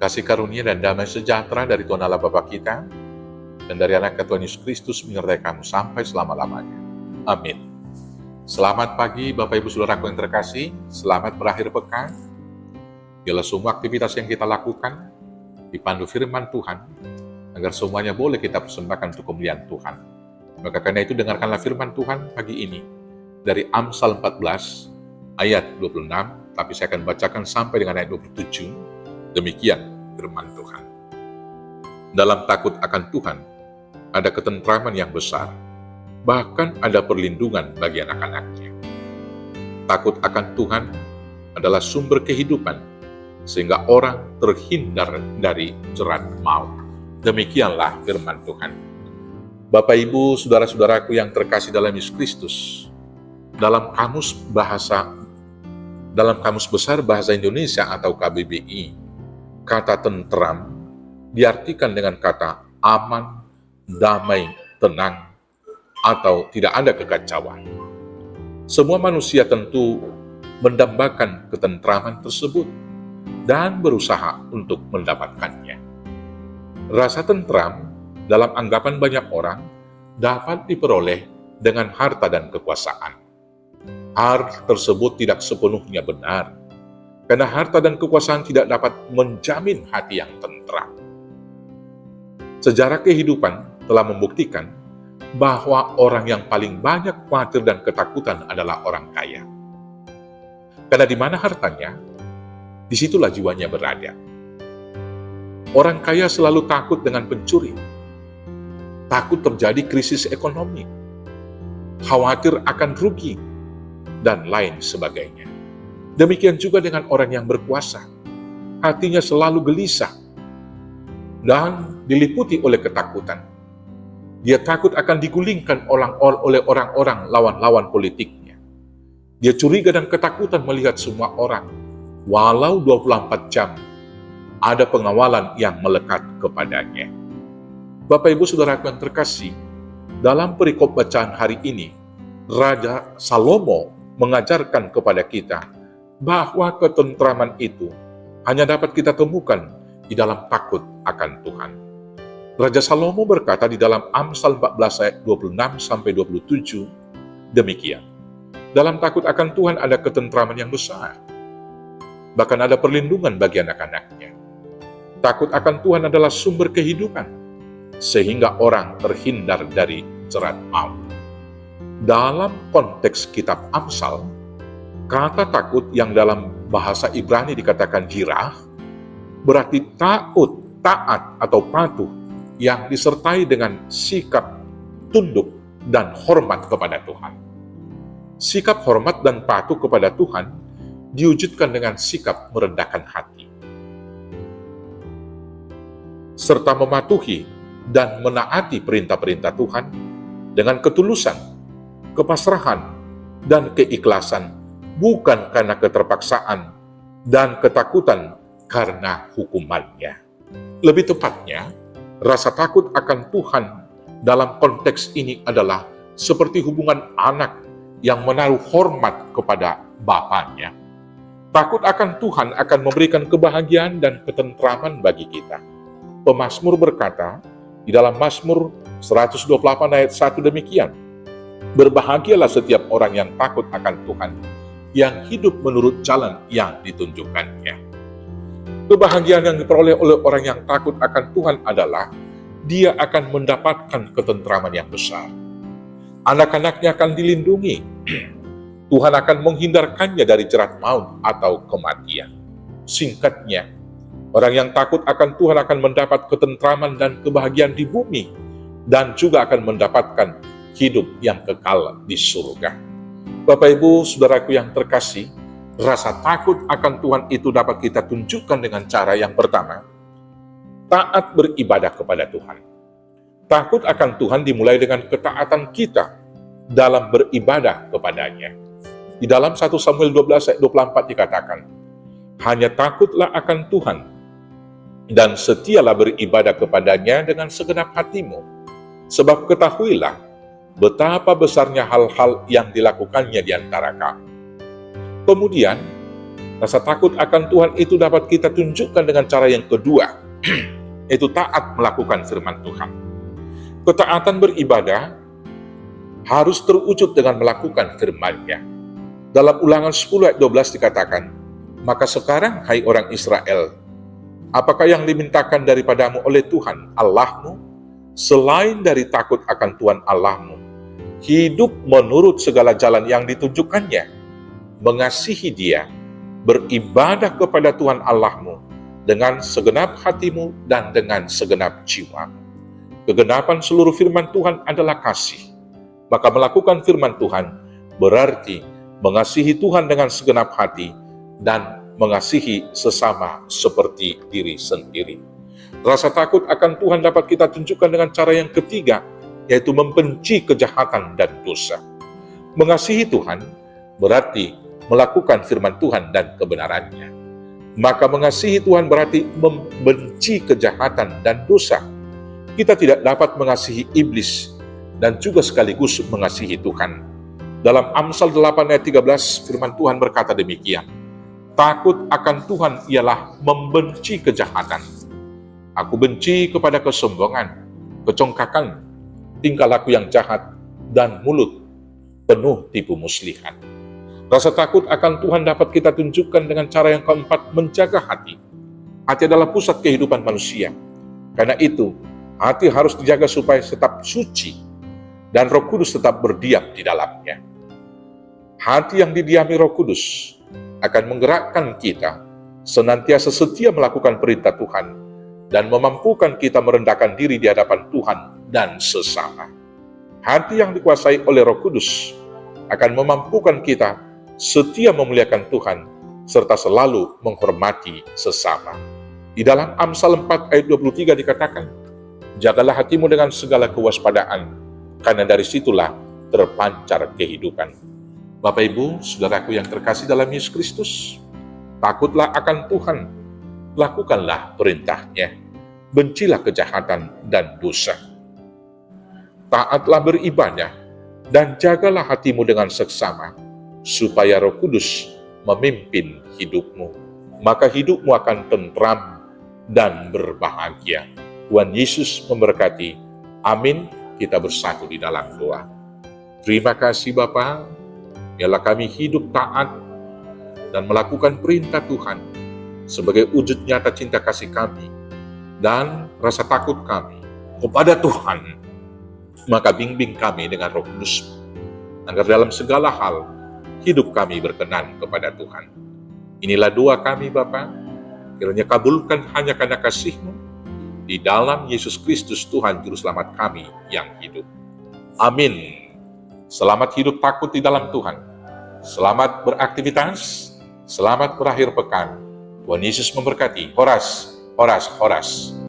Kasih karunia dan damai sejahtera dari Tuhan Allah Bapa kita, dan dari anak Tuhan Yesus Kristus menyertai kamu sampai selama-lamanya. Amin. Selamat pagi Bapak Ibu Saudaraku yang terkasih, selamat berakhir pekan. Biarlah semua aktivitas yang kita lakukan dipandu firman Tuhan, agar semuanya boleh kita persembahkan untuk kemuliaan Tuhan. Maka karena itu dengarkanlah firman Tuhan pagi ini dari Amsal 14 ayat 26, tapi saya akan bacakan sampai dengan ayat 27. Demikian firman Tuhan. Dalam takut akan Tuhan ada ketentraman yang besar, bahkan ada perlindungan bagi anak-anaknya. Takut akan Tuhan adalah sumber kehidupan, sehingga orang terhindar dari jerat maut. Demikianlah firman Tuhan. Bapak, Ibu, saudara-saudaraku yang terkasih dalam Yesus Kristus, dalam kamus besar bahasa Indonesia atau KBBI, kata tentram diartikan dengan kata aman, damai, tenang, atau tidak ada kekacauan. Semua manusia tentu mendambakan ketentraman tersebut dan berusaha untuk mendapatkannya. Rasa tentram dalam anggapan banyak orang dapat diperoleh dengan harta dan kekuasaan. Hal tersebut tidak sepenuhnya benar, karena harta dan kekuasaan tidak dapat menjamin hati yang tentram. Sejarah kehidupan telah membuktikan bahwa orang yang paling banyak khawatir dan ketakutan adalah orang kaya. Karena di mana hartanya, disitulah jiwanya berada. Orang kaya selalu takut dengan pencuri, takut terjadi krisis ekonomi, khawatir akan rugi, dan lain sebagainya. Demikian juga dengan orang yang berkuasa, hatinya selalu gelisah dan diliputi oleh ketakutan. Dia takut akan digulingkan oleh orang-orang lawan-lawan politiknya. Dia curiga dan ketakutan melihat semua orang, walau 24 jam, ada pengawalan yang melekat kepadanya. Bapak, Ibu, Saudaraku yang terkasih, dalam perikop bacaan hari ini, Raja Salomo mengajarkan kepada kita bahwa ketentraman itu hanya dapat kita temukan di dalam takut akan Tuhan. Raja Salomo berkata di dalam Amsal 14 ayat 26-27, demikian. Dalam takut akan Tuhan ada ketentraman yang besar, bahkan ada perlindungan bagi anak-anaknya. Takut akan Tuhan adalah sumber kehidupan, sehingga orang terhindar dari jerat maut. Dalam konteks kitab Amsal, kata takut yang dalam bahasa Ibrani dikatakan jirah, berarti takut, taat, atau patuh yang disertai dengan sikap tunduk dan hormat kepada Tuhan. Sikap hormat dan patuh kepada Tuhan diwujudkan dengan sikap merendahkan hati, serta mematuhi dan menaati perintah-perintah Tuhan dengan ketulusan, kepasrahan, dan keikhlasan, bukan karena keterpaksaan dan ketakutan karena hukumannya. Lebih tepatnya, rasa takut akan Tuhan dalam konteks ini adalah seperti hubungan anak yang menaruh hormat kepada bapaknya. Takut akan Tuhan akan memberikan kebahagiaan dan ketentraman bagi kita. Pemazmur berkata di dalam Mazmur 128 ayat 1 demikian, berbahagialah setiap orang yang takut akan Tuhan, yang hidup menurut jalan yang ditunjukkannya. Kebahagiaan yang diperoleh oleh orang yang takut akan Tuhan adalah dia akan mendapatkan ketentraman yang besar. Anak-anaknya akan dilindungi. Tuhan akan menghindarkannya dari jerat maut atau kematian. Singkatnya, orang yang takut akan Tuhan akan mendapat ketentraman dan kebahagiaan di bumi, dan juga akan mendapatkan hidup yang kekal di surga. Bapak, Ibu, Saudaraku yang terkasih, rasa takut akan Tuhan itu dapat kita tunjukkan dengan cara yang pertama, taat beribadah kepada Tuhan. Takut akan Tuhan dimulai dengan ketaatan kita dalam beribadah kepadanya. Di dalam 1 Samuel 12 ayat 24 dikatakan, hanya takutlah akan Tuhan, dan setialah beribadah kepadanya dengan segenap hatimu. Sebab ketahuilah betapa besarnya hal-hal yang dilakukannya di antara kamu. Kemudian, Rasa takut akan Tuhan itu dapat kita tunjukkan dengan cara yang kedua, yaitu taat melakukan firman Tuhan. Ketaatan beribadah harus terwujud dengan melakukan firman-Nya. Dalam Ulangan 10 ayat 12 dikatakan, "Maka sekarang, hai orang Israel, apakah yang dimintakan daripadamu oleh Tuhan Allahmu, selain dari takut akan Tuhan Allahmu, hidup menurut segala jalan yang ditunjukkannya, mengasihi Dia, beribadah kepada Tuhan Allahmu dengan segenap hatimu dan dengan segenap jiwamu." Kegenapan seluruh firman Tuhan adalah kasih. Maka melakukan firman Tuhan berarti mengasihi Tuhan dengan segenap hati dan mengasihi sesama seperti diri sendiri. Rasa takut akan Tuhan dapat kita tunjukkan dengan cara yang ketiga, yaitu membenci kejahatan dan dosa. Mengasihi Tuhan berarti melakukan firman Tuhan dan kebenarannya. Maka mengasihi Tuhan berarti membenci kejahatan dan dosa. Kita tidak dapat mengasihi iblis dan juga sekaligus mengasihi Tuhan. Dalam Amsal 8 ayat 13, firman Tuhan berkata demikian, "Takut akan Tuhan ialah membenci kejahatan. Aku benci kepada kesombongan, kecongkakan, tingkah laku yang jahat, dan mulut penuh tipu muslihat." Rasa takut akan Tuhan dapat kita tunjukkan dengan cara yang keempat, menjaga hati. Hati adalah pusat kehidupan manusia. Karena itu, hati harus dijaga supaya tetap suci dan Roh Kudus tetap berdiam di dalamnya. Hati yang didiami Roh Kudus akan menggerakkan kita senantiasa setia melakukan perintah Tuhan dan memampukan kita merendahkan diri di hadapan Tuhan dan sesama. Hati yang dikuasai oleh Roh Kudus akan memampukan kita setia memuliakan Tuhan serta selalu menghormati sesama. Di dalam Amsal 4 ayat 23 dikatakan, "Jagalah hatimu dengan segala kewaspadaan, karena dari situlah terpancar kehidupan." Bapak Ibu, saudaraku yang terkasih dalam Yesus Kristus, takutlah akan Tuhan, lakukanlah perintah-Nya, bencilah kejahatan dan dosa. Taatlah beribadah, dan jagalah hatimu dengan seksama, supaya Roh Kudus memimpin hidupmu. Maka hidupmu akan tentram dan berbahagia. Tuhan Yesus memberkati. Amin. Kita bersatu di dalam doa. Terima kasih Bapa, biarlah kami hidup taat dan melakukan perintah Tuhan sebagai wujud nyata cinta kasih kami dan rasa takut kami kepada Tuhan. Maka bimbing kami dengan Roh Kudus, agar dalam segala hal hidup kami berkenan kepada Tuhan. Inilah doa kami Bapa, kiranya kabulkan hanya karena kasih-Mu, di dalam Yesus Kristus Tuhan Juru Selamat kami yang hidup. Amin. Selamat hidup takut di dalam Tuhan. Selamat beraktivitas. Selamat berakhir pekan. Tuhan Yesus memberkati. Horas, horas, horas.